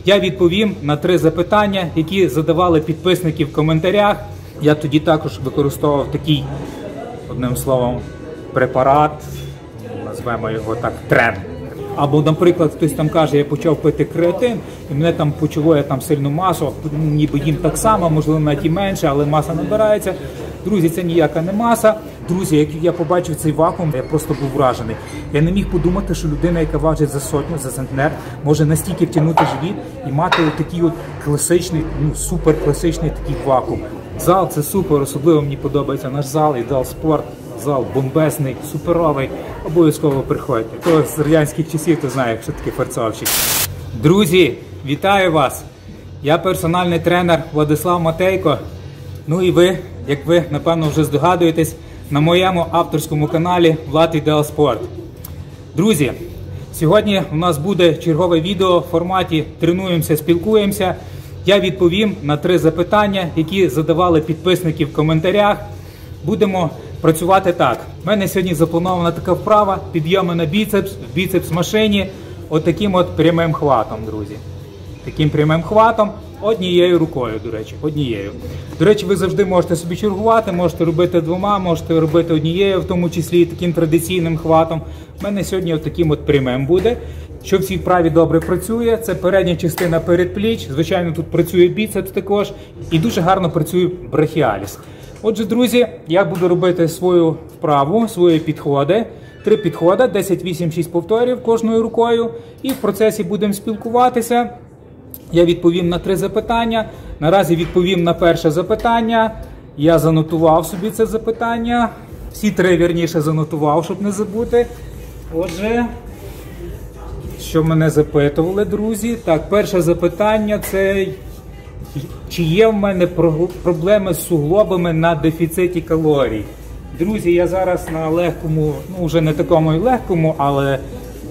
Я відповім на 3 запитання, які задавали підписники в коментарях. Я тоді також використовував такий, одним словом, препарат, назвемо його так, тренд. Або, наприклад, хтось там каже, я почав пити креатин, і мене там почало, я там сильну масу, ніби їм так само, можливо, навіть і менше, але маса набирається. Друзі, це ніяка не маса. Друзі, як я побачив цей вакуум, я просто був вражений. Я не міг подумати, що людина, яка важить за сотню, за центнер, може настільки втягнути живіт і мати такий от класичний, супер класичний такий вакуум. Зал – це супер, особливо мені подобається наш зал, і зал спорт. Зал бомбезний, суперовий, обов'язково приходьте. Хто з радянських часів, то знає, що таке фарцовщик. Друзі, вітаю вас! Я персональний тренер Владислав Матейко. Ну і ви, як ви, напевно, вже здогадуєтесь, на моєму авторському каналі Влад Ідеал Спорт. Друзі, сьогодні у нас буде чергове відео в форматі «Тренуємося, спілкуємося». Я відповім на 3 запитання, які задавали підписники в коментарях. Будемо працювати так. У мене сьогодні запланована така вправа, підйоми на біцепс, в біцепс-машині, отаким от прямим хватом, друзі. Таким прямим хватом, однією рукою, до речі, однією. До речі, ви завжди можете собі чергувати, можете робити 2, можете робити однією, в тому числі і таким традиційним хватом. У мене сьогодні отаким от прямим буде. Що в цій вправі добре працює, це передня частина передпліч, звичайно, тут працює біцепс також, і дуже гарно працює брахіаліс. Отже, друзі, я буду робити свою вправу, свої підходи. 3 підходи, 10, 8, 6 повторів кожною рукою. І в процесі будемо спілкуватися. Я відповім на 3 запитання. Наразі відповім на перше запитання. Я занотував собі це запитання. Всі 3, вірніше, занотував, щоб не забути. Отже, що мене запитували, друзі? Так, перше запитання – це... Чи є в мене проблеми з суглобами на дефіциті калорій? Друзі, я зараз на легкому, вже не такому і легкому, але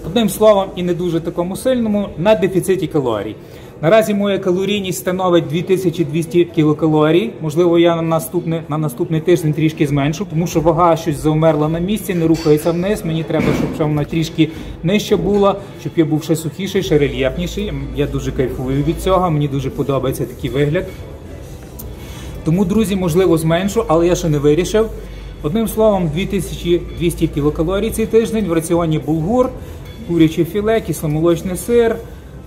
одним словом і не дуже такому сильному, на дефіциті калорій. Наразі моя калорійність становить 2200 кілокалорій. Можливо, я на наступний тиждень трішки зменшу, тому що вага щось завмерла на місці, не рухається вниз. Мені треба, щоб вона трішки нижче була, щоб я був ще сухіший, ще рельєфніший. Я дуже кайфую від цього, мені дуже подобається такий вигляд. Тому, друзі, можливо, зменшу, але я ще не вирішив. Одним словом, 2200 кілокалорій цей тиждень, в раціоні булгур, куряче філе, кисломолочний сир,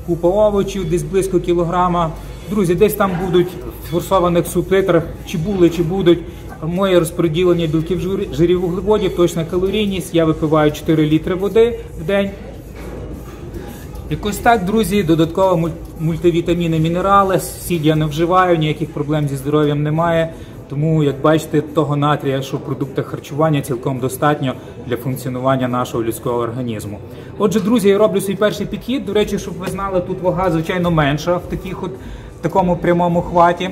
купа овочів, десь близько кілограма. Друзі, десь там будуть в форсованих субтитрах, чи були, чи будуть моє розподілення білків, жирів, вуглеводів, точна калорійність. Я випиваю 4 літри води в день. Якось так, друзі, додатково мультивітаміни, мінерали, сіль я не вживаю, ніяких проблем зі здоров'ям немає. Тому, як бачите, того натрія, що в продуктах харчування цілком достатньо для функціонування нашого людського організму. Отже, друзі, я роблю свій перший підхід. До речі, щоб ви знали, тут вага, звичайно, менша в такому прямому хваті.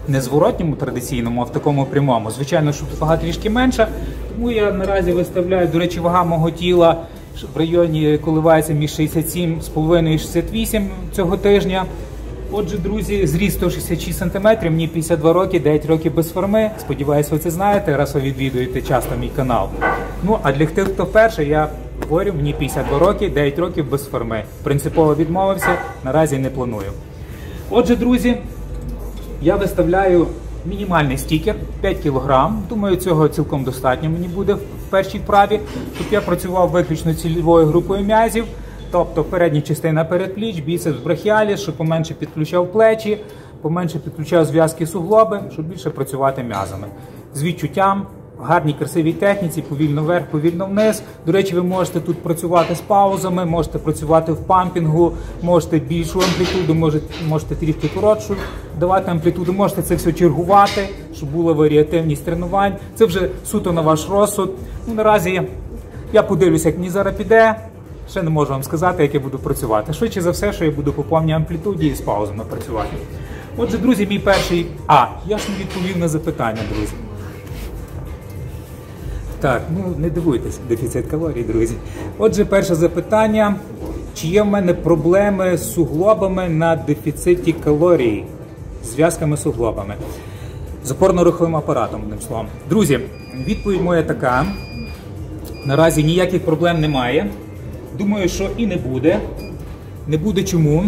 Не зворотньому традиційному, а в такому прямому. Звичайно, що тут вага трішки менша. Тому я наразі виставляю, до речі, вага мого тіла в районі коливається між 67,5 і 68 цього тижня. Отже, друзі, зріст 166 см, мені 52 роки, 9 років без форми. Сподіваюся, ви це знаєте, раз ви відвідуєте часто мій канал. Ну, а для тих, хто вперше, я говорю, мені 52 роки, 9 років без форми. Принципово відмовився, наразі не планую. Отже, друзі, я виставляю мінімальний стікер, 5 кг. Думаю, цього цілком достатньо мені буде в першій вправі, щоб я працював виключно цільовою групою м'язів. Тобто передня частина передпліч, біцепс, брахіаліс, щоб поменше підключав плечі, поменше підключав зв'язки суглоби, щоб більше працювати м'язами. З відчуттям, в гарній красивій техніці, повільно вверх, повільно вниз. До речі, ви можете тут працювати з паузами, можете працювати в пампінгу, можете більшу амплітуду, можете трішки коротшу давати амплітуду, можете це все чергувати, щоб була варіативність тренувань. Це вже суто на ваш розсуд. Ну, наразі я подивлюся, як мені зараз піде. Ще не можу вам сказати, як я буду працювати. Швидше за все, що я буду по повній амплітуді і з паузами працювати. Отже, друзі, мій перший... я ж не відповів на запитання, друзі. Так, не дивуйтесь, дефіцит калорій, друзі. Отже, перше запитання. Чи є в мене проблеми з суглобами на дефіциті калорій? З зв'язками з суглобами. З опорно-руховим апаратом, одним словом. Друзі, відповідь моя така. Наразі ніяких проблем немає. Думаю, що і не буде. Не буде чому?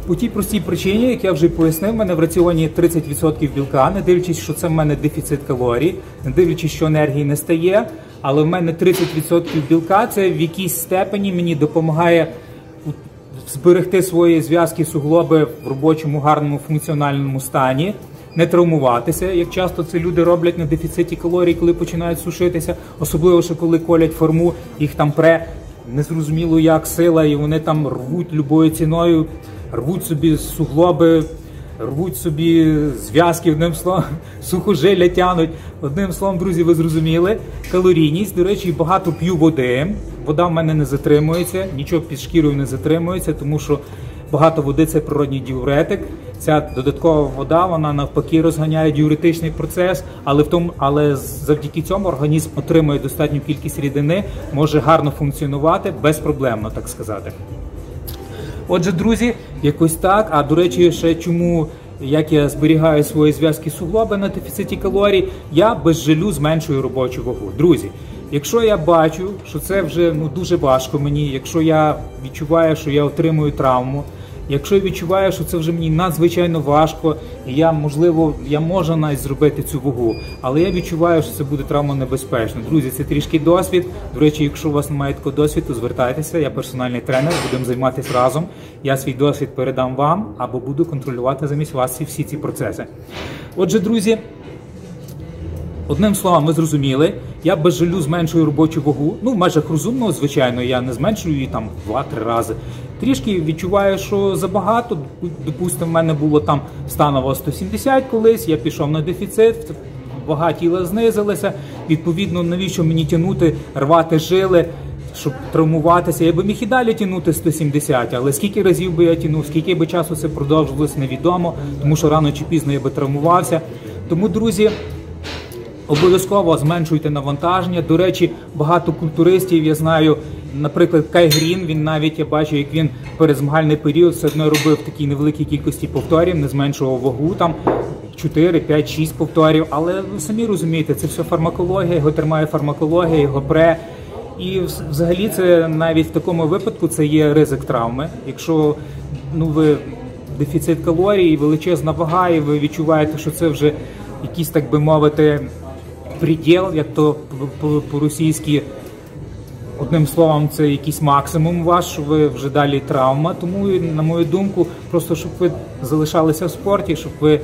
По тій простій причині, як я вже пояснив, в мене в раціоні 30% білка, не дивлячись, що це в мене дефіцит калорій, не дивлячись, що енергії не стає, але в мене 30% білка, це в якійсь степені мені допомагає зберегти свої зв'язки суглоби в робочому, гарному, функціональному стані, не травмуватися, як часто це люди роблять на дефіциті калорій, коли починають сушитися, особливо, що коли колять форму, їх там пре незрозуміло як сила, і вони там рвуть любою ціною, рвуть собі суглоби, рвуть собі зв'язки, одним словом, сухожилля тянуть. Одним словом, друзі, ви зрозуміли. Калорійність, до речі, багато п'ю води. Вода в мене не затримується, нічого під шкірою не затримується, тому що багато води – це природній діуретик. Ця додаткова вода, вона навпаки розганяє діуретичний процес, але завдяки цьому організм отримує достатню кількість рідини, може гарно функціонувати, безпроблемно, так сказати. Отже, друзі, якось так. А, до речі, ще чому, як я зберігаю свої зв'язки суглоби на дефіциті калорій, я без жалю зменшую робочу вагу. Друзі, якщо я бачу, що це вже дуже важко мені, якщо я відчуваю, що я отримую травму, якщо я відчуваю, що це вже мені надзвичайно важко, і я можу навіть зробити цю вагу, але я відчуваю, що це буде травмонебезпечно. Друзі, це трішки досвід. До речі, якщо у вас немає такого досвіду, звертайтеся, я персональний тренер, будемо займатися разом. Я свій досвід передам вам, або буду контролювати замість вас всі ці процеси. Отже, друзі, одним словом, ми зрозуміли, я без жалю зменшую робочу вагу. В межах розумного, звичайно, я не зменшую її там 2-3 рази. Трішки відчуваю, що забагато. Допустимо, в мене було там станово 170 колись, я пішов на дефіцит, вага тіла знизилася. Відповідно, навіщо мені тягнути, рвати жили, щоб травмуватися? Я би міг і далі тягнути 170, але скільки разів би я тягнув, скільки би часу це продовжувалось, невідомо, тому що рано чи пізно я би травмувався. Тому, друзі, обов'язково зменшуйте навантаження. До речі, багато культуристів, я знаю, наприклад, Кай Грін, він навіть, я бачу, як він перед змагальний період все одно робив такій невеликій кількості повторів, не зменшував вагу, там 4, 5, 6 повторів, але ви самі розумієте, це все фармакологія, його тримає фармакологія, його пре. І взагалі це навіть в такому випадку це є ризик травми. Якщо ви дефіцит калорій, величезна вага, і ви відчуваєте, що це вже якийсь, так би мовити, приділ, як то по-російськи, одним словом, це якийсь максимум ваш, що ви вже далі травма. Тому, на мою думку, просто щоб ви залишалися в спорті, щоб ви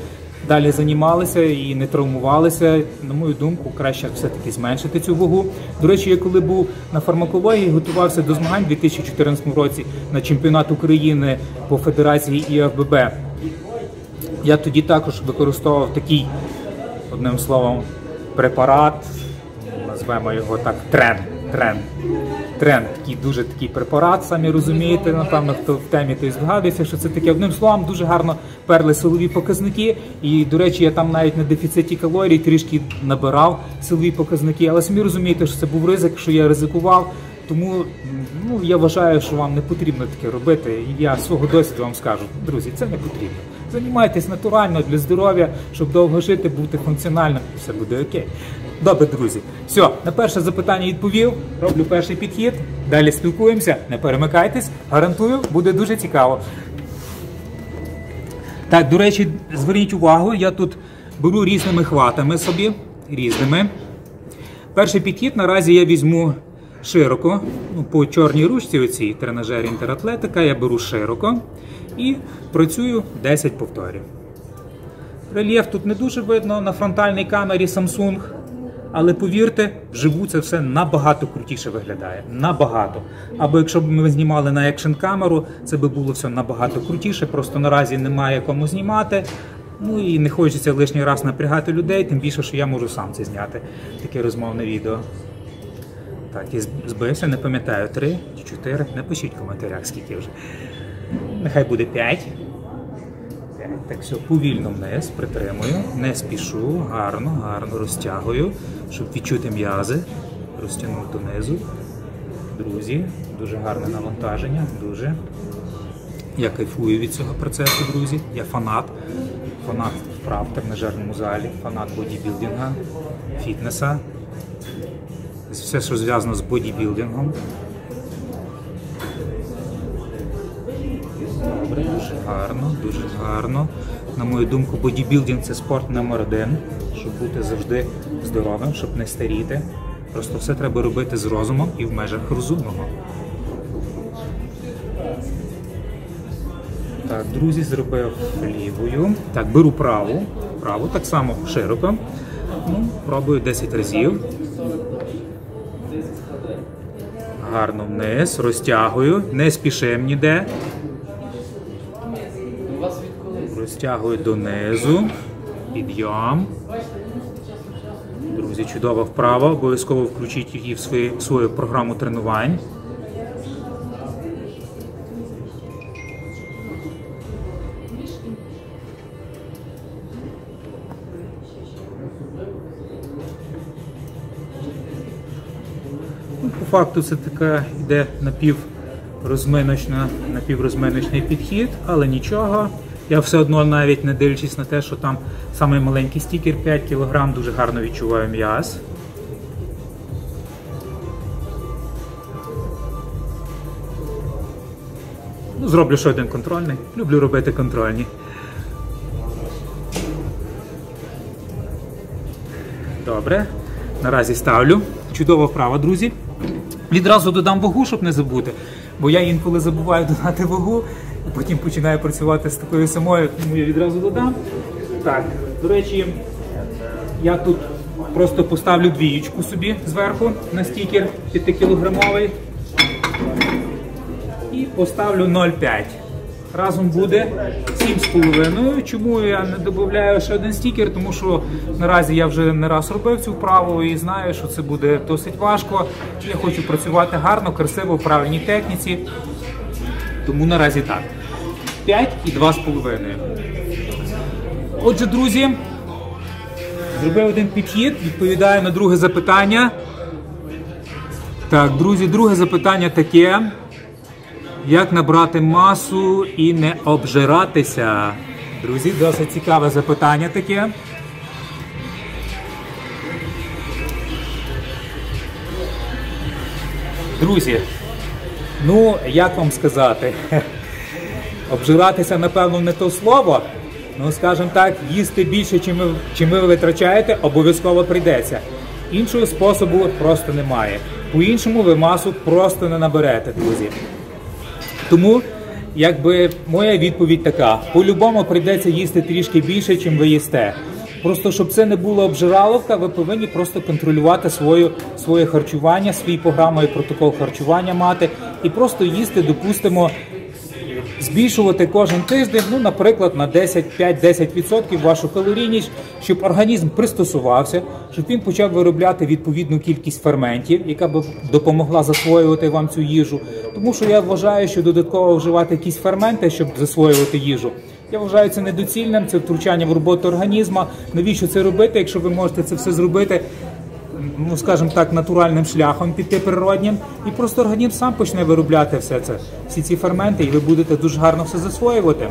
далі займалися і не травмувалися, на мою думку, краще все-таки зменшити цю вагу. До речі, я коли був на фармакології, готувався до змагань у 2014 році на чемпіонат України по федерації ІФББ. Я тоді також використовував такий, одним словом, препарат, назвемо його так, тренд, такий дуже такий препарат, самі розумієте, напевно, хто в темі, той здогадується, що це таке. Одним словом, дуже гарно перли силові показники, і, до речі, я там навіть на дефіциті калорій трішки набирав силові показники, але самі розумієте, що це був ризик, що я ризикував, тому я вважаю, що вам не потрібно таке робити, і я з свого досвіду вам скажу, друзі, це не потрібно. Займайтесь натурально для здоров'я, щоб довго жити, бути функціональним, і все буде окей. Добре, друзі. Все, на перше запитання відповів, роблю перший підхід, далі спілкуємося, не перемикайтесь, гарантую, буде дуже цікаво. Так, до речі, зверніть увагу, я тут беру різними хватами собі, різними. Перший підхід наразі я візьму широко, по чорній ручці, оцій тренажері інтератлетика, я беру широко і працюю 10 повторів. Рельєф тут не дуже видно на фронтальній камері Samsung, але повірте, вживу це все набагато крутіше виглядає. Набагато. Або якщо б ми знімали на екшн-камеру, це би було все набагато крутіше, просто наразі немає кому знімати. І не хочеться лишній раз напрягати людей, тим більше, що я можу сам це зняти, таке розмовне відео. Так, і збився, не пам'ятаю, 3 чи 4, напишіть в коментарях, скільки вже. Нехай буде 5. Так, все, повільно вниз, притримую, не спішу, гарно розтягую, щоб відчути м'язи, розтягнув донизу. Друзі, дуже гарне навантаження, дуже. Я кайфую від цього процесу, друзі, я фанат вправ в тренажерному залі, фанат бодібілдинга, фітнеса, все, що зв'язано з бодібілдингом. Добре, дуже гарно, дуже гарно. На мою думку, бодібілдинг – це спорт номер один, щоб бути завжди здоровим, щоб не старіти. Просто все треба робити з розумом і в межах розумного. Так, друзі, зробив лівою. Так, беру праву. Праву так само широко. Ну, пробую 10 разів. Гарно вниз, розтягую, не спішимо ніде. Розтягую донизу, підйом. Друзі, чудова вправа, обов'язково включіть її в свою програму тренувань. По факту це така йде напіврозминочний підхід, але нічого. Я все одно, навіть не дивлячись на те, що там самий маленький стікер 5 кг, дуже гарно відчуваю м'яз. Ну, зроблю ще один контрольний. Люблю робити контрольні. Добре. Наразі ставлю. Чудова вправа, друзі. Відразу додам вагу, щоб не забути, бо я інколи забуваю додати вагу, і потім починаю працювати з такою самою, тому я відразу додам. Так, до речі, я тут просто поставлю двієчку собі зверху на стікер 5-кілограмовий і поставлю 0,5. Разом буде 7,5. Чому я не додаю ще один стікер? Тому що наразі я вже не раз робив цю вправу і знаю, що це буде досить важко. Я хочу працювати гарно, красиво, в правильній техніці. Тому наразі так. 5 і 2,5. Отже, друзі, зробив один підхід, відповідаю на друге запитання. Так, друзі, друге запитання таке. Як набрати масу і не обжиратися? Друзі, досить цікаве запитання таке. Друзі, ну, як вам сказати? Обжиратися, напевно, не то слово. Ну, скажімо так, їсти більше, чим ви витрачаєте, обов'язково прийдеться. Іншого способу просто немає. По-іншому ви масу просто не наберете, друзі. Тому, якби, моя відповідь така. По-любому прийдеться їсти трішки більше, чим ви їсте. Просто, щоб це не було обжираловка, ви повинні просто контролювати своє харчування, свій програмовий протокол харчування мати. І просто їсти, допустимо, збільшувати кожен тиждень, ну, наприклад, на 5-10% вашу калорійність, щоб організм пристосувався, щоб він почав виробляти відповідну кількість ферментів, яка б допомогла засвоювати вам цю їжу. Тому що я вважаю, що додатково вживати якісь ферменти, щоб засвоювати їжу, я вважаю це недоцільним, це втручання в роботу організму. Навіщо це робити, якщо ви можете це все зробити, ну, скажімо так, натуральним шляхом, піти природнім, і просто організм сам почне виробляти всі ці ферменти, і ви будете дуже гарно все засвоювати.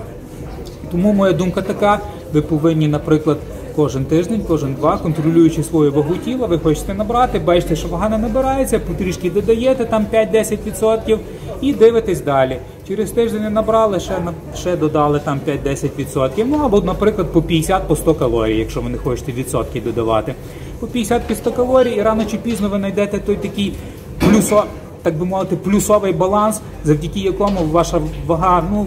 Тому моя думка така, ви повинні, наприклад, кожен тиждень, кожен два, контролюючи свою вагу тіла, ви хочете набрати, бачите, що вага не набирається, потрішки додаєте там 5-10% і дивитесь далі. Через тиждень не набрали, ще додали там 5-10%, ну або, наприклад, по 50-100 калорій, якщо ви не хочете відсотки додавати. По 50-100 калорій, і рано чи пізно ви знайдете той такий так би мовити, плюсовий баланс, завдяки якому ваша вага, ну,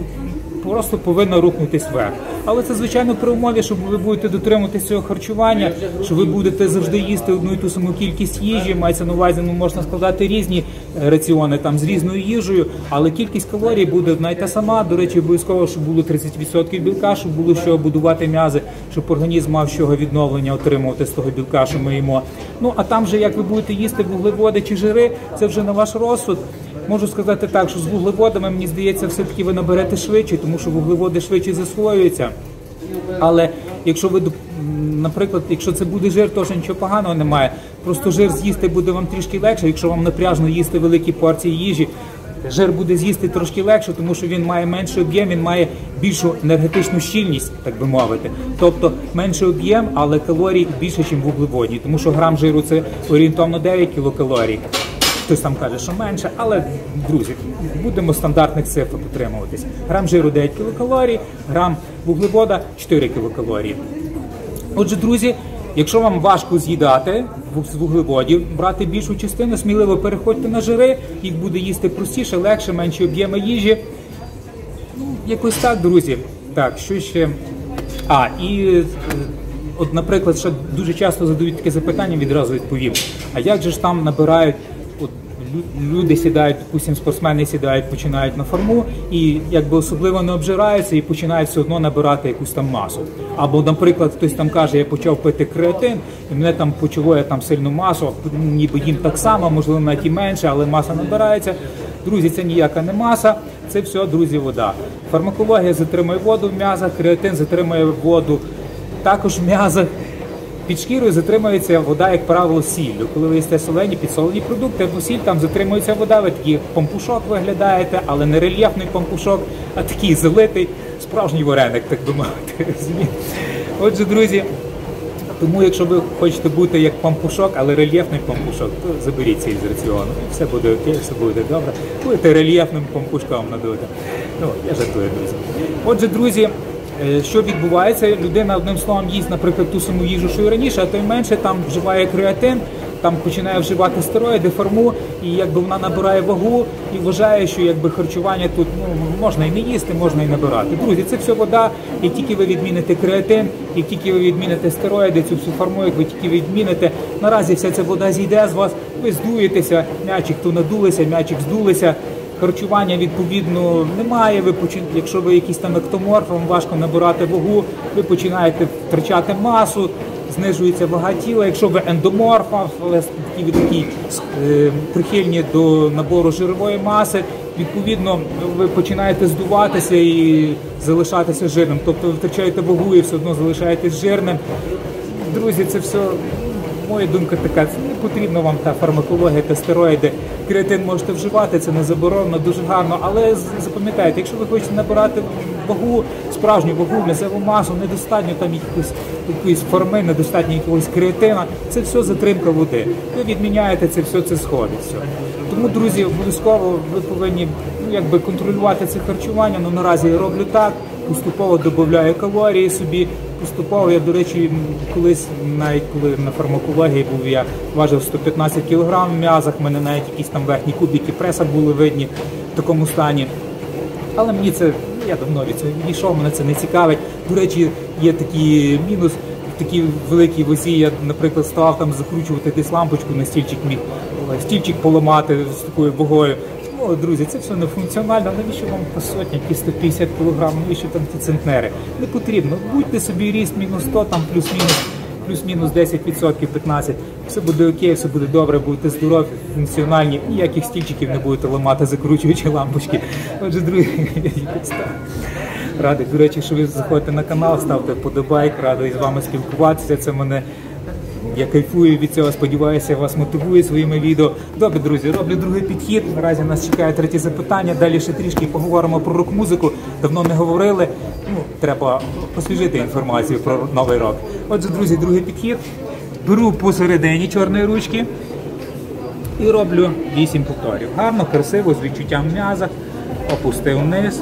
просто повинна рухнутись вверх. Але це, звичайно, при умові, що ви будете дотримуватися цього харчування, що ви будете завжди їсти одну і ту саму кількість їжі, мається на увазі, ну, можна складати різні раціони там з різною їжею, але кількість калорій буде одна й та сама. До речі, обов'язково, щоб було 30% білка, щоб було з чого будувати м'язи, щоб організм мав з чого відновлення отримувати з того білка, що ми їмо. Ну, а там же, як ви будете їсти вуглеводи чи жири, це вже на ваш розсуд. Можу сказати так, що з вуглеводами, мені здається, все-таки ви наберете швидше, тому що вуглеводи швидше засвоюються. Але якщо ви, наприклад, якщо це буде жир, то нічого поганого немає. Просто жир з'їсти буде вам трішки легше, якщо вам напряжно їсти великі порції їжі. Жир буде з'їсти трошки легше, тому що він має менший об'єм, він має більшу енергетичну щільність, так би мовити. Тобто менший об'єм, але калорій більше, ніж вуглеводні, тому що грам жиру – це орієнтовно 9 кілокалорій. хтось там каже, що менше, але, друзі, будемо стандартних цифр дотримуватись. Грам жиру 9 кілокалорій, грам вуглевода 4 кілокалорії. Отже, друзі, якщо вам важко з'їдати з вуглеводів, брати більшу частину, сміливо переходьте на жири, їх буде їсти простіше, легше, менші об'єми їжі. Якось так, друзі. Так, що ще? От, наприклад, ще дуже часто задають таке запитання, відразу відповім. А як же ж там набирають, от люди сідають, допустим, спортсмени сідають, починають на форму і якби особливо не обжираються і починають все одно набирати якусь там масу. Або, наприклад, хтось там каже, я почав пити креатин, і мене там почало я там сильну масу, ніби їм так само, можливо, навіть і менше, але маса набирається. Друзі, це ніяка не маса, це все, друзі, вода. Фармакологія затримує воду в м'язах, креатин затримує воду також в м'язах. Під шкірою затримується вода, як правило, сіллю. Коли ви їсте солені, підсолені продукти або сіль, там затримується вода, ви такий пампушок виглядаєте, але не рельєфний пампушок, а такий залитий, справжній вареник, так би мовити. Отже, друзі, тому якщо ви хочете бути як пампушок, але рельєфний пампушок, то заберіть сіль з раціону. Все буде окей, все буде добре. Будете рельєфним пампушком надути. Я жартую, друзі. Отже, друзі, що відбувається? Людина, одним словом, їсть, наприклад, ту саму їжу, що і раніше, а той менше там вживає креатин, там починає вживати стероїди, форму, і якби вона набирає вагу і вважає, що якби харчування тут можна і не їсти, можна і набирати. Друзі, це все вода, як тільки ви відміните креатин, як тільки ви відміните стероїди, цю всю форму, як ви тільки відміните, наразі вся ця вода зійде з вас, ви здуєтеся, м'ячик то надулися, м'ячик здулися. Харчування, відповідно, немає, якщо ви якийсь там ектоморф, вам важко набирати вагу, ви починаєте втрачати масу, знижується вага тіла. Якщо ви ендоморф, але такі прихильні до набору жирової маси, відповідно, ви починаєте здуватися і залишатися жирним. Тобто ви втрачаєте вагу і все одно залишаєтесь жирним. Друзі, це все... Моя думка така, не потрібна вам та фармакологія та стероїди. Креатин можете вживати, це не заборонено, дуже гарно, але запам'ятайте, якщо ви хочете набирати вагу, справжню вагу, м'язову масу, недостатньо там якоїсь форми, недостатньо якогось креатина, це все затримка води. Ви відміняєте це все, це сходить. Все. Тому, друзі, обов'язково ви повинні контролювати це харчування, наразі я роблю так, поступово додаю калорії собі, поступово, я, до речі, колись, навіть коли на фармакології був, я важив 115 кг в м'язах, в мене навіть якісь там верхні кубики преса були видні в такому стані. Але мені це, я давно від цього відійшов, мене це не цікавить. До речі, є такий мінус, в такій великій вазі я, наприклад, ставав там закручувати десь лампочку на стільчик, міг стільчик поламати з такою вагою. Друзі, це все не функціонально, навіщо вам по сотні, ті 150 кг, навіщо там ті центнери? Не потрібно, будьте собі ріст мінус 100, там плюс-мінус 10%, 15%, все буде окей, все буде добре, будете здорові, функціональні, ніяких стільчиків не будете ламати, закручуючи лампочки. Отже, друзі, радий, до речі, що ви заходите на канал, ставте вподобайк, радий з вами спілкуватися, це мене... Я кайфую від цього, сподіваюся, я вас мотивую своїми відео. Добре, друзі, роблю другий підхід. Наразі нас чекає третє запитання. Далі ще трішки поговоримо про рок-музику. Давно не говорили. Треба освіжити інформацію про новий рок. Отже, друзі, другий підхід. Беру посередині чорної ручки і роблю 8 повторів. Гарно, красиво, з відчуттям в м'язах. Опустив вниз.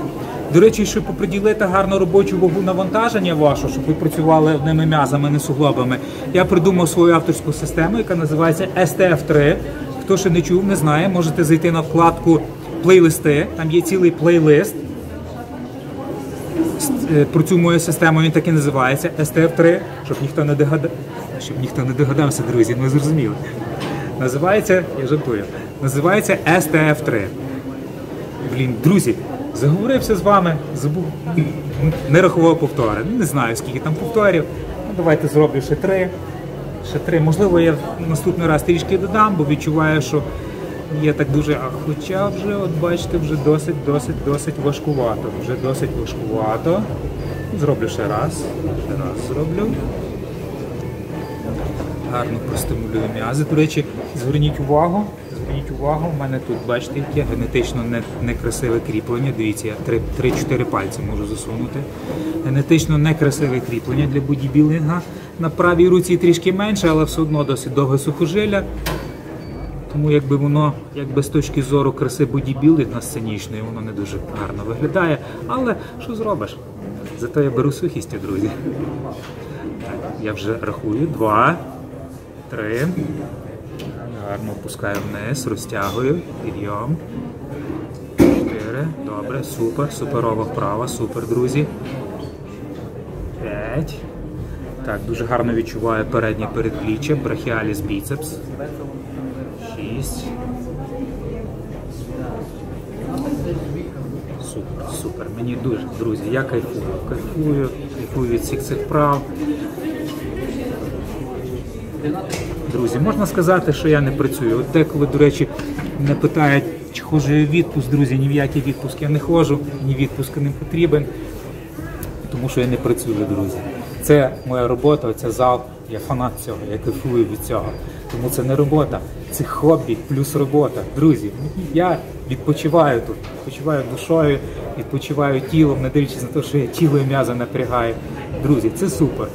До речі, щоб приділити гарну робочу вагу навантаження вашу, щоб ви працювали одними м'язами, не суглобами, я придумав свою авторську систему, яка називається STF3. Хто ще не чув, не знає, можете зайти на вкладку «Плейлисти», там є цілий плейлист. Про цю мою систему він так і називається STF3, щоб ніхто не догадався, друзі, ми зрозуміли. Називається, я жартую, називається STF3. Друзі, заговорився з вами, забув, не рахував повтори. Не знаю, скільки там повторів. Давайте зроблю ще 3. Можливо, я наступний раз трішки додам, бо відчуваю, що є так дуже... Хоча вже, от бачите, вже досить важкувато. Вже досить важкувато. Зроблю ще раз. Зроблю. Гарно простимулюю м'язи. До речі, зверніть увагу, в мене тут, бачите, яке генетично некрасиве кріплення. Дивіться, я 3-4 пальці можу засунути. Генетично некрасиве кріплення для бодібілдинга. На правій руці трішки менше, але все одно досить довге сухожилля. Тому якби воно, якби з точки зору краси бодібілдинга сценічної, воно не дуже гарно виглядає. Але що зробиш? Зато я беру сухістю, друзі. Так, я вже рахую. 2, 3. Гарно опускаю вниз, розтягую. Підйом. 4. Добре, супер. Суперова вправа. Супер, друзі. 5. Так, дуже гарно відчуваю переднє передпліччя, брахіаліс біцепс. 6. Супер, супер. Мені дуже, друзі, я кайфую від всіх цих вправ. Друзі, можна сказати, що я не працюю. От деколи, до речі, мене питають, чи ходжу я в відпуск, друзі, ні в який відпуск я не ходжу, ні відпуск не потрібен, тому що я не працюю, друзі. Це моя робота, це зал, я фанат цього, я кайфую від цього. Тому це не робота, це хобі плюс робота. Друзі, я відпочиваю тут, відпочиваю душою, відпочиваю тілом, не дивлячись на те, що я тіло і м'язи напрягаю. Друзі, це супер.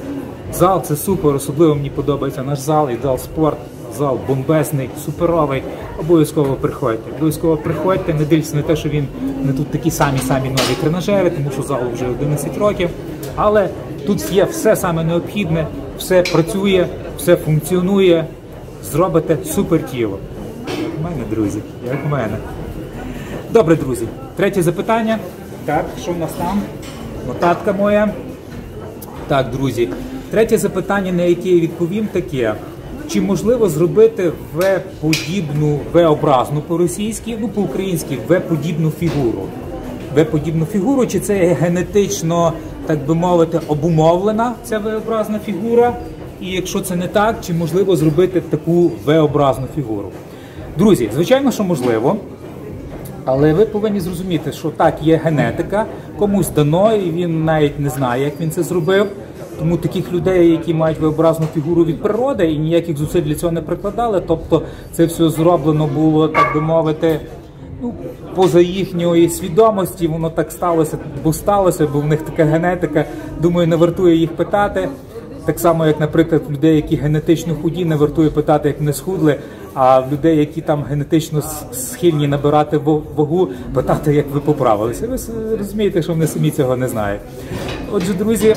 Зал це супер, особливо мені подобається наш зал, ідеал спорт, зал бомбезний, суперовий. Обов'язково приходьте, не дивлячись на те, що він не тут такі самі нові тренажери, тому що залу вже 11 років. Але тут є все саме необхідне, все працює, все функціонує, зробите супер тіло. Як в мене, друзі, як в мене. Добре, друзі, третє запитання. Так, що в нас там? Нотатка моя. Так, друзі, третє запитання, на яке я відповім, таке. Чи можливо зробити В-подібну, В-образну по-російськи, ну по-українськи, В-подібну фігуру? В-подібну фігуру, чи це генетично, так би мовити, обумовлена ця В-образна фігура? І якщо це не так, чи можливо зробити таку В-образну фігуру? Друзі, звичайно, що можливо. Але ви повинні зрозуміти, що так, є генетика, комусь дано, і він навіть не знає, як він це зробив. Тому таких людей, які мають V-образну фігуру від природи і ніяких зусиль для цього не прикладали, тобто це все зроблено було, так би мовити, ну, поза їхньої свідомості, воно так сталося, бо в них така генетика, думаю, не вартує їх питати. Так само, як, наприклад, людей, які генетично худі, не вартує питати, як вони схудли, а в людей, які там генетично схильні набирати вагу, питати, як ви поправилися. Ви розумієте, що вони самі цього не знають. Отже, друзі,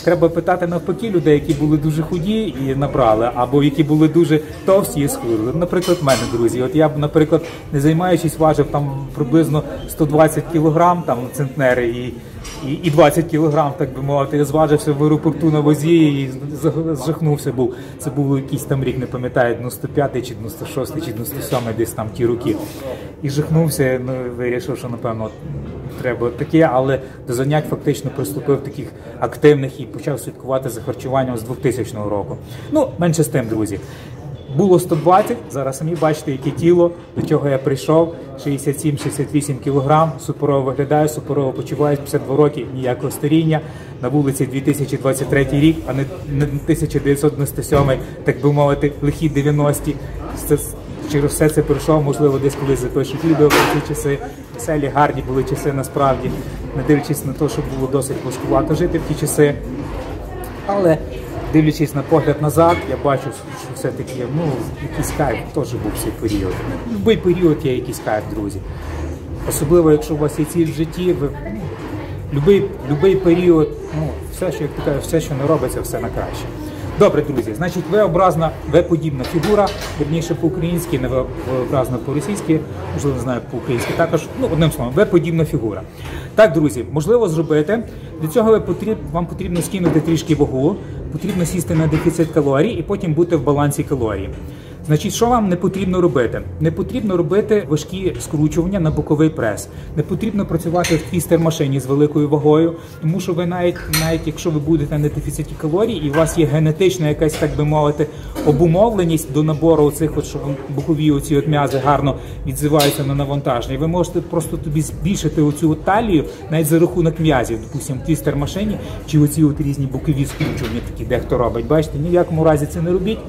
треба питати навпаки людей, які були дуже худі і набрали, або які були дуже товсті і схудли. Наприклад, в мене, друзі. От я б, наприклад, не займаючись, важив там приблизно 120 кг, там центнери і 20 кг, так би мовити. Я зважився в аеропорту на возі і зжахнувся був. Це був якийсь там рік, не пам'ятаю, 95-й чи 96-й чи 97-й, десь там ті роки. І жахнувся, ну, вирішив, що, напевно, треба таке, але до занять фактично приступив таких активних і почав слідкувати за харчуванням з 2000 року. Ну, менше з тим, друзі. Було 120, зараз самі бачите, яке тіло, до чого я прийшов, 67-68 кг, суперово виглядаю, суперово почуваюся, 52 роки, ніякого старіння, на вулиці 2023 рік, а не 1997, так би мовити, лихі 90-ті. Через все це пройшов, можливо, десь колись запишу відео про ці часи. Веселі, гарні були часи насправді, не дивлячись на те, що було досить важкувато жити в ті часи. Але дивлячись на погляд назад, я бачу, що все-таки, ну, якийсь кайф теж був цей період. Любий період є якийсь кайф, друзі. Особливо, якщо у вас є ціль в житті, любий період, ну, все, що, як ти кажеш, все, що не робиться, все на краще. Добре, друзі, значить, V-образна, V-подібна фігура, вірніше по-українськи, не V-образна по-російськи, можливо, не знаю, по-українськи також, ну, одним словом, V-подібна фігура. Так, друзі, можливо зробити. Для цього вам потрібно скинути трішки вагу, потрібно сісти на дефіцит калорій і потім бути в балансі калорій. Значить, що вам не потрібно робити? Не потрібно робити важкі скручування на боковий прес. Не потрібно працювати в твістер-машині з великою вагою, тому що ви навіть якщо ви будете на дефіциті калорій і у вас є генетична якась, так би мовити, обумовленість до набору оцих, от, що бокові оці от м'язи гарно відзиваються на навантаження, ви можете просто тобі збільшити оцю от талію навіть за рахунок м'язів, допустимо, в твістер-машині, чи оці от різні бокові скручування такі дехто робить. Бачите, ні в якому разі це не робіть.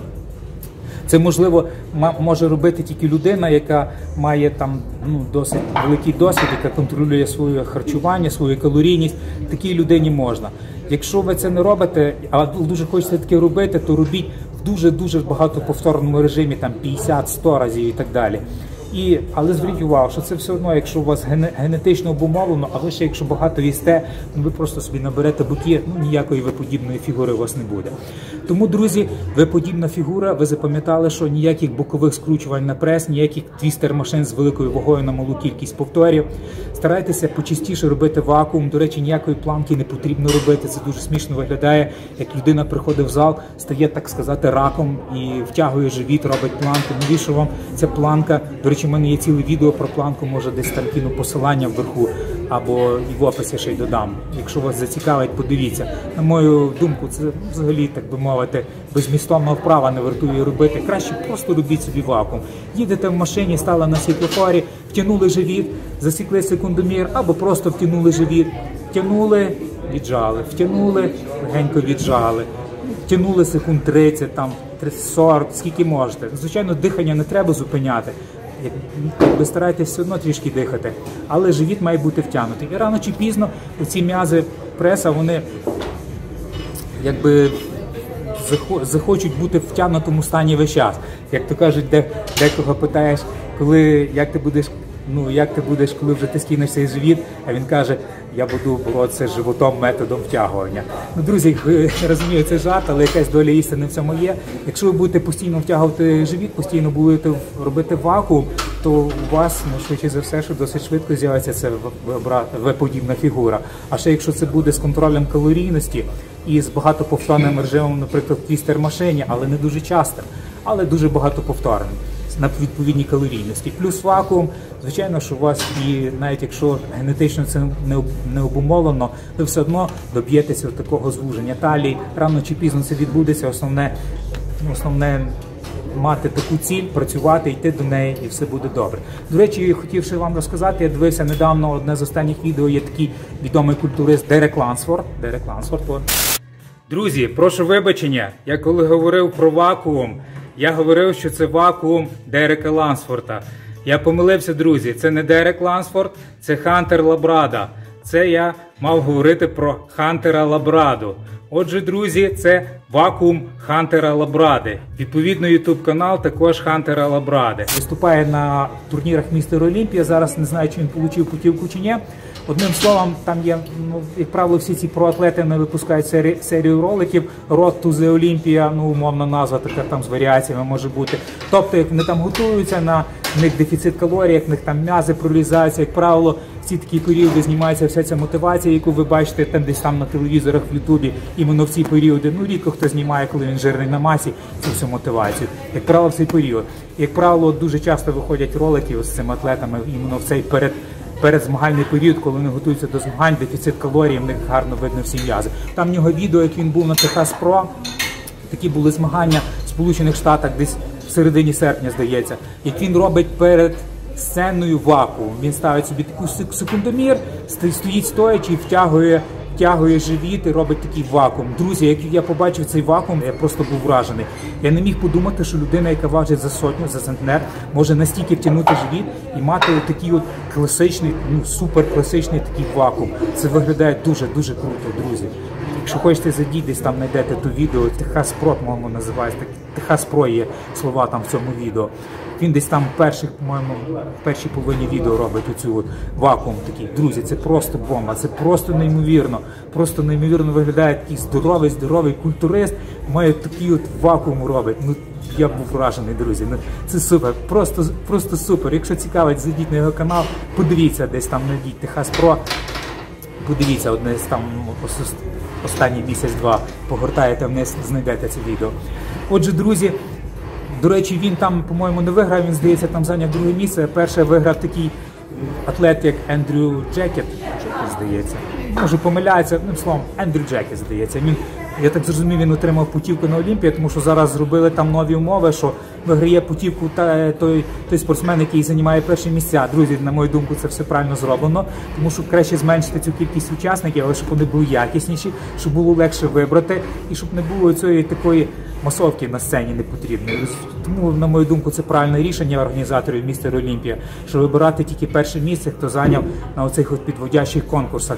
Це, можливо, може робити тільки людина, яка має там, ну, досить великий досвід, яка контролює своє харчування, свою калорійність. Такій людині можна. Якщо ви це не робите, а дуже хочете таке робити, то робіть в дуже-дуже багато повторному режимі, там 50-100 разів і так далі. Але зверніть увагу, що це все одно, якщо у вас генетично обумовлено, а ви ще якщо багато їсте, ви просто собі наберете буки, ніякої виподібної фігури у вас не буде. Тому, друзі, виподібна фігура, ви запам'ятали, що ніяких бокових скручувань на прес, ніяких твістер-машин з великою вагою на малу кількість повторів. Старайтеся почастіше робити вакуум. До речі, ніякої планки не потрібно робити. Це дуже смішно виглядає, як людина приходить в зал, стає, так сказати, раком і втягує живіт, робить планку. Навіщо вам ця планка? До речі, у мене є ціле відео про планку, може десь там кину посилання вверху, або і в описі ще й додам. Якщо вас зацікавить, подивіться. На мою думку, це взагалі, так би мовити, беззмістовна вправа, не вартує робити. Краще просто робіть собі вакуум. Їдете в машині, стали на світлофорі, втягнули живіт, засікли секундомір, або просто втягнули живіт, втягнули, віджали, втягнули, легенько віджали, втягнули секунд 30, там 40, скільки можете. Звичайно, дихання не треба зупиняти. Ви стараєтесь все одно трішки дихати, але живіт має бути втягнутий. І рано чи пізно ці м'язи преса, вони якби захочуть бути в втягнутому стані весь час. Як то кажуть, декого питаєш, як ти будеш, коли вже ти скинеш цей живіт, а він каже, я буду боротися з животом методом втягування. Друзі, я розумію, це жарт, але якась доля істини в цьому є. Якщо ви будете постійно втягувати живіт, постійно будете робити вакуум, то у вас, швидше за все, що досить швидко з'явиться ця V-подібна фігура. А ще якщо це буде з контролем калорійності і з багатоповторним режимом, наприклад, в твістер-машині, але не дуже часто, але дуже багатоповторним на відповідній калорійності. Плюс вакуум, звичайно, що у вас, і навіть якщо генетично це не обумовлено, ви все одно доб'єтеся такого звуження талії. Рано чи пізно це відбудеться, основне мати таку ціль, працювати, йти до неї, і все буде добре. До речі, хотів ще вам розказати, я дивився недавно, одне з останніх відео, є такий відомий культурист Дерек Лансфорд. Друзі, прошу вибачення, я коли говорив про вакуум, я говорив, що це вакуум Дерека Лансфорда. Я помилився, друзі, це не Дерек Лансфорд, це Хантер Лабрада. Це я мав говорити про Хантера Лабраду. Отже, друзі, це вакуум Хантера Лабради. Відповідно, YouTube канал також Хантера Лабради. Виступає на турнірах Містер Олімпія. Зараз не знаю, чи він отримав путівку чи ні. Одним словом, там є, як правило, всі ці проатлети не випускають серію роликів. Road to the Olympia, умовна назва така там з варіаціями може бути. Тобто, як вони там готуються, в них дефіцит калорій, як в них там м'язи прорізаються, як правило, всі такі періоди знімається вся ця мотивація, яку ви бачите там десь там на телевізорах в Ютубі, іменно в ці періоди. Рідко хто знімає, коли він жирний на масі, цю всю мотивацію. Як правило, в цей період. Як правило, дуже часто виходять ролики з цими атлетами іменно в цей передзмагальний період, коли вони готуються до змагань, дефіцит калорій, в них гарно видно всі м'язи. Там в нього відео, як він був на Техас Про, такі були змагання в Сполучених Штатах, десь в середині серпня, здається, як він робить перед сценою вакуум. Він ставить собі таку секундомір, стоїть стоячи і втягує живіт і робить такий вакуум. Друзі, як я побачив цей вакуум, я просто був вражений. Я не міг подумати, що людина, яка важить за сотню, за центнер, може настільки втягнути живіт і мати такий от класичний, супер класичний такий вакуум. Це виглядає дуже-дуже круто, друзі. Якщо хочете, зайдіть, десь там знайдете то відео, Техас Про, по-моєму, називається. Техас Про є слова там в цьому відео. Він десь там в першій половині відео робить оцю от вакуум такий. Друзі, це просто бомба, це просто неймовірно. Просто неймовірно виглядає такий здоровий культурист, має такий от вакуум робить. Я був вражений, друзі. Це супер, просто супер. Якщо цікавить, зайдіть на його канал, подивіться, десь там знайдіть Техас Про. Подивіться, одне з там останній місяць-два, погортаєте вниз, знайдете це відео. Отже, друзі, до речі, він там, по-моєму, не виграв, він, здається, там зайняв друге місце. Перше виграв такий атлет, як Ендрю Джекет, здається. Може, помиляється, одним словом, Ендрю Джекет, здається. Я так зрозумів, він отримав путівку на Олімпію, тому що зараз зробили там нові умови, що виграє путівку той спортсмен, який займає перші місця. Друзі, на мою думку, це все правильно зроблено, тому що краще зменшити цю кількість учасників, але щоб вони були якісніші, щоб було легше вибрати і щоб не було цієї такої масовки на сцені не потрібної. Тому, на мою думку, це правильне рішення організаторів Містер Олімпія, що вибирати тільки перше місце, хто зайняв на оцих підводящих конкурсах,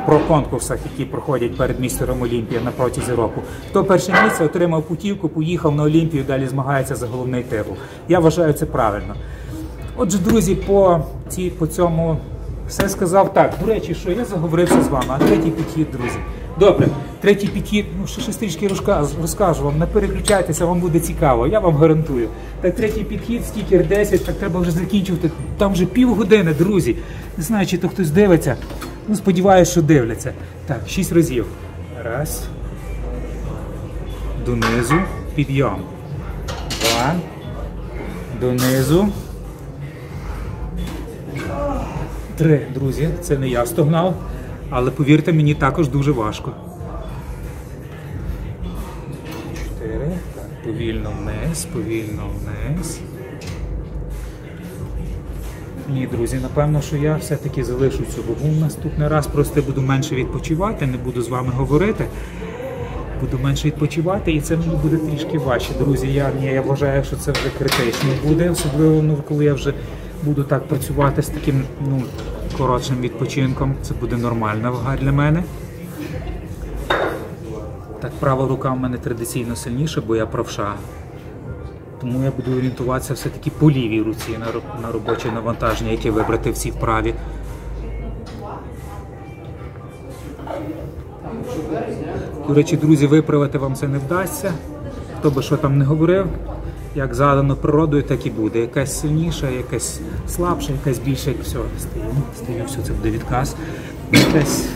про конкурсах, які проходять перед Містером Олімпія протязі року. Хто перше місце отримав путівку, поїхав на Олімпію, далі змагається за головний титул. Я вважаю це правильно. Отже, друзі, по цьому все сказав. Так, до речі, що я заговорився з вами, а третій підхід, друзі. Добре, третій підхід, ще трішки розкажу вам, не переключайтеся, вам буде цікаво, я вам гарантую. Так, третій підхід, стікер 10, так треба вже закінчувати, там вже півгодини, друзі. Не знаю, чи то хтось дивиться, сподіваюся, що дивляться. Так, 6 разів. Раз. Донизу, підйом. 2. Донизу. 3, друзі, це не я стогнав, але повірте, мені також дуже важко. 4, так, повільно вниз, повільно вниз. Ні, друзі, напевно, що я все-таки залишу цю вагу наступний раз, просто буду менше відпочивати, не буду з вами говорити. Буду менше відпочивати і це мені буде трішки важче, друзі. Я вважаю, що це вже критично буде, особливо коли я вже буду так працювати з таким коротшим відпочинком. Це буде нормальна вага для мене. Так, права рука в мене традиційно сильніша, бо я правша. Тому я буду орієнтуватися все-таки по лівій руці на робоче навантаження, яке вибрати всі вправі. До речі, друзі, виправити вам це не вдасться. Хто би що там не говорив, як задано природою, так і буде. Якась сильніша, якась слабша, якась більша. Все, стою, все, це буде відказ. Якась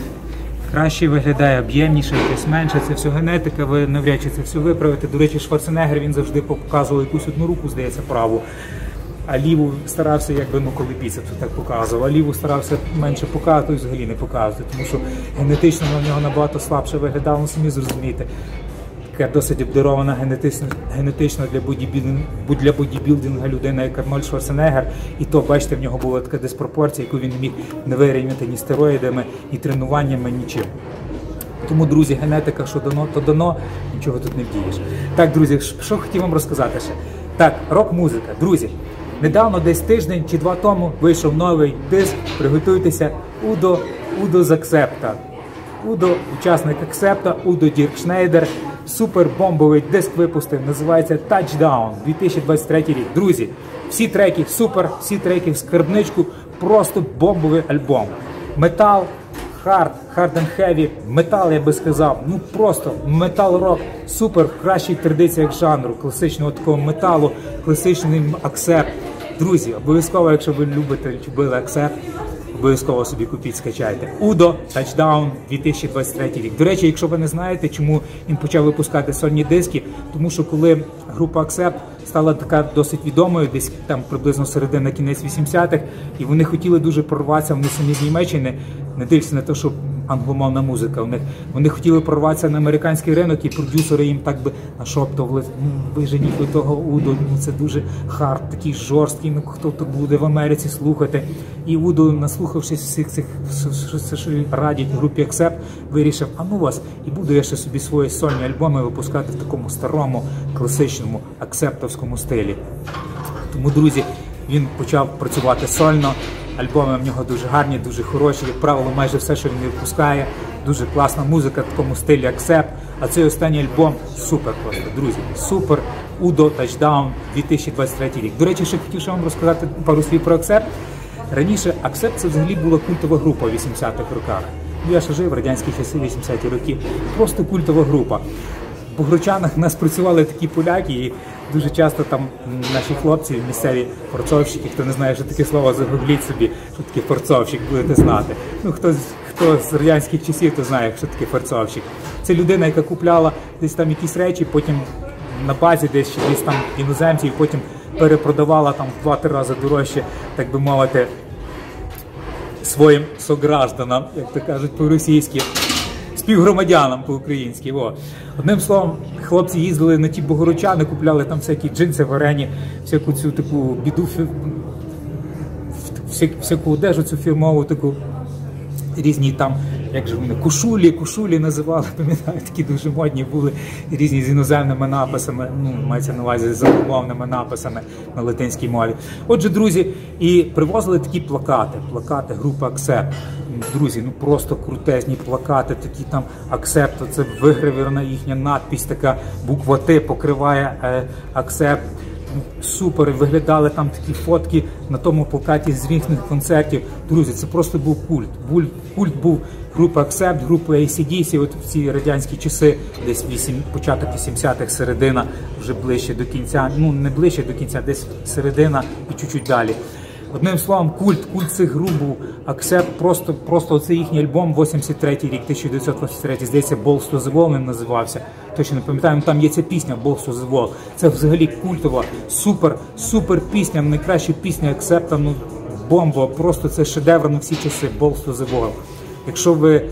краще виглядає, об'ємніше, якась менше. Це все генетика, ви навряд чи це все виправите. До речі, Шварценеггер, він завжди показував якусь одну руку, здається, праву. А ліву старався, коли біцепс так показував, а ліву старався менше показувати, взагалі не показувати, тому що генетично на нього набагато слабше виглядало, самі зрозумієте. Така досить обдарована генетично для бодібілдинга людина, як Арнольд Шварценеггер, і то, бачите, в нього була така диспропорція, яку він не міг не вирівняти ні стероїдами, ні тренуваннями, нічим. Тому, друзі, генетика, що дано, то дано, нічого тут не вдієш. Так, друзі, що хотів вам розказати ще? Так, рок-музика. Друзі, недавно, десь тиждень чи 2 тому, вийшов новий диск, приготуйтеся, Удо з Аксепта. Удо, учасник Аксепта, Удо Діркшнейдер, супер-бомбовий диск випустив, називається Touchdown, 2023 рік. Друзі, всі треки супер, всі треки в скарбничку, просто бомбовий альбом. Метал, hard and heavy, метал, я би сказав, просто метал-рок, супер, в кращих традиціях жанру, класичного такого металу, класичний Аксепт. Друзі, обов'язково, якщо ви любили Аксепт, обов'язково собі купіть, скачайте. Удо, Touchdown, 2023 рік. До речі, якщо ви не знаєте, чому він почав випускати сольні диски, тому що коли група Accept стала така досить відомою, десь там приблизно середина, кінець 80-х, і вони хотіли дуже прорватися, вони самі з Німеччини, не дивлячись на те, що англомовна музика у них. Вони хотіли прорватися на американський ринок, і продюсери їм так би нашоптували, виженіть ви того Удо, це дуже хард, такий жорсткий, хто тут буде в Америці слухати. І Удо, наслухавшись всіх цих, що радять групі Accept, вирішив, вас, і буду я ще собі свої сольні альбоми випускати в такому старому, класичному, аксептовському стилі. Тому, друзі, він почав працювати сольно. Альбоми в нього дуже гарні, дуже хороші, як правило, майже все, що він випускає. Дуже класна музика в такому стилі Accept. А цей останній альбом супер просто, друзі. Супер. Удо, Touchdown, 2023 рік. До речі, ще хотів вам розказати пару слів про Accept. Раніше Accept це взагалі була культова група в 80-х роках. Я ще жив в радянські часи, 80-ті роки. Просто культова група. По Грочанах в нас працювали такі поляки, і дуже часто там наші хлопці, місцеві форцовщики, хто не знає, що таке слово, загугліть собі, що таке форцовщик, будете знати. Хто з радянських часів, то знає, що таке форцовщик. Це людина, яка купляла десь там якісь речі, потім на базі десь там іноземців, і потім перепродавала там в 2-3 рази дорожче, так би мовити, своїм согражданам, як то кажуть по-російськи. Співгромадянам по-українськи. Одним словом, хлопці їздили на ті Богородчани, купляли там всякі джинси варені, всяку цю таку біду, всяку одежу цю фірмову, таку різні там як же вони, кушулі називали, пам'ятаю, такі дуже модні були, різні з іноземними написами, ну, мається на увазі з англомовними написами на латинській мові. Отже, друзі, і привозили такі плакати групи Accept. Друзі, ну просто крутезні плакати, такі там Accept, це вигравірована їхня надпись, така буква Т покриває Accept. Супер, виглядали там такі фотки на тому плакаті з різних концертів. Друзі, це просто був культ. Культ був групи Accept, групи AC/DC, от в ці радянські часи, десь початок 80-х, середина, вже ближче до кінця, ну не ближче до кінця, десь середина і чуть-чуть далі. Одним словом, культ цих груп був Accept, просто оцей їхній альбом, 83-й рік, 1983, здається, Balls to the Wall він називався. Точно не пам'ятаю, там є ця пісня Balls to the Wall. Це взагалі культова, супер пісня, найкраща пісня Accept, ну бомба, просто це шедевр на всі часи, Balls to the Wall. Якщо ви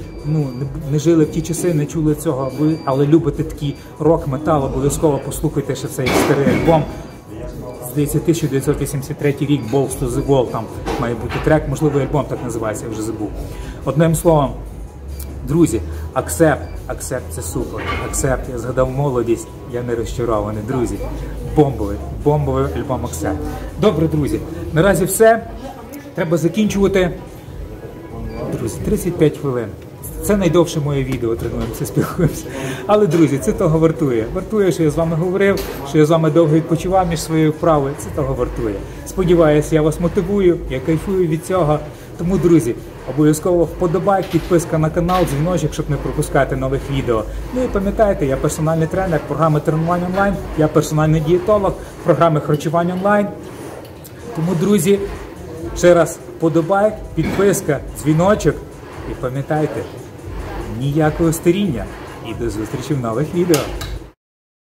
не жили в ті часи, не чули цього, але любите такий рок-метал, обов'язково послухайте ще цей старий альбом. Здається, 1983 рік, Balls to the Wall, там має бути трек, можливо, альбом так називається, я вже забув. Одним словом, друзі, Accept це супер. Accept, я згадав молодість, я не розчарований, друзі. Бомбовий альбом Accept. Добре, друзі, наразі все. Треба закінчувати. Друзі, 35 хвилин. Це найдовше моє відео, тренуємося, спілкуємося. Але, друзі, це того вартує. Вартує, що я з вами говорив, що я з вами довго відпочивав між своєю вправою. Це того вартує. Сподіваюся, я вас мотивую, я кайфую від цього. Тому, друзі, обов'язково вподобайк, підписка на канал, дзвіночок, щоб не пропускати нових відео. Ну і пам'ятайте, я персональний тренер програми тренування онлайн, я персональний дієтолог програми харчування онлайн. Тому, друзі, ще раз вподобайк, підписка, дзвіночок. І пам'ятайте, ніякого старіння. І до зустрічі в нових відео.